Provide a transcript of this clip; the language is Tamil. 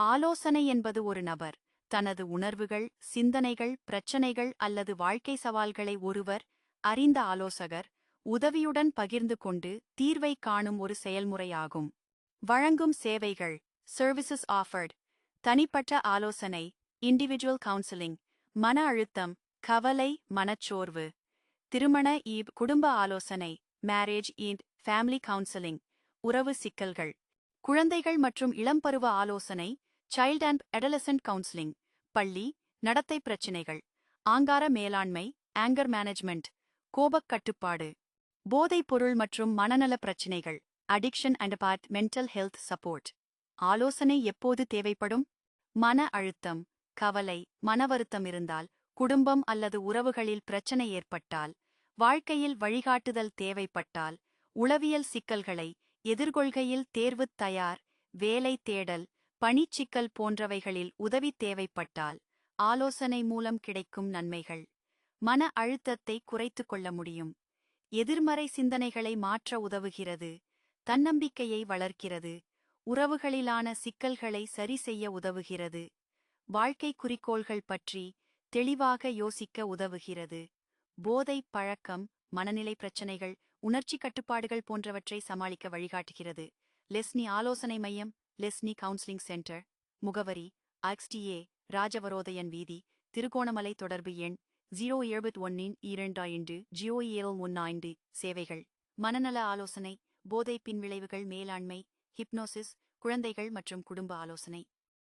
ஆலோசனை என்பது ஒரு நபர் தனது உணர்வுகள், சிந்தனைகள், பிரச்சனைகள் அல்லது வாழ்க்கை சவால்களை ஒருவர், அறிந்த ஆலோசகர், உதவியுடன் பகிர்ந்து கொண்டு தீர்வை காணும் ஒரு செயல்முறையாகும். வழங்கும் சேவைகள் சர்வீசஸ் ஆஃபர்ட். தனிப்பட்ட ஆலோசனை இண்டிவிஜுவல் கவுன்சிலிங். மன அழுத்தம், கவலை, மனச்சோர்வு. திருமண குடும்ப ஆலோசனை மேரேஜ் அண்ட் ஃபேமிலி கவுன்சிலிங். உறவு சிக்கல்கள். குழந்தைகள் மற்றும் இளம்பருவ ஆலோசனை சைல்ட் அண்ட் அடலசென்ட் கவுன்சிலிங். பள்ளி, நடத்தை பிரச்சினைகள். ஆங்கார மேலாண்மை ஆங்கர் மேனேஜ்மெண்ட். கோபக் கட்டுப்பாடு. போதைப் பொருள் மற்றும் மனநல பிரச்சினைகள் addiction and mental health support. ஆலோசனை எப்போது தேவைப்படும்? மன அழுத்தம், கவலை, மனவருத்தம் இருந்தால், குடும்பம் அல்லது உறவுகளில் பிரச்சனை ஏற்பட்டால், வாழ்க்கையில் வழிகாட்டுதல் தேவைப்பட்டால், உளவியல் சிக்கல்களை எதிர்கொள்கையில் தேர்வுத் தயார், வேலை தேடல், பணிச்சிக்கல் போன்றவைகளில் உதவி தேவைப்பட்டால், ஆலோசனை மூலம் கிடைக்கும் நன்மைகள். மன அழுத்தத்தை குறைத்துக் கொள்ள முடியும். எதிர்மறை சிந்தனைகளை மாற்ற உதவுகிறது. தன்னம்பிக்கையை வளர்க்கிறது. உறவுகளிலான சிக்கல்களை சரி செய்ய உதவுகிறது. வாழ்க்கை குறிக்கோள்கள் பற்றி தெளிவாக யோசிக்க உதவுகிறது. போதை பழக்கம், மனநிலை பிரச்சனைகள், உணர்ச்சி கட்டுப்பாடுகள் போன்றவற்றை சமாளிக்க வழிகாட்டுகிறது. லெஸ்னி ஆலோசனை மையம், லெஸ்னி கவுன்சிலிங் சென்டர். முகவரி XTA, ராஜவரோதயன் வீதி, திருகோணமலை. தொடர்பு எண் 071-2-0715. சேவைகள்: மனநல ஆலோசனை, போதை பின்விளைவுகள் மேலாண்மை, ஹிப்னோசிஸ், குழந்தைகள் மற்றும் குடும்ப ஆலோசனை.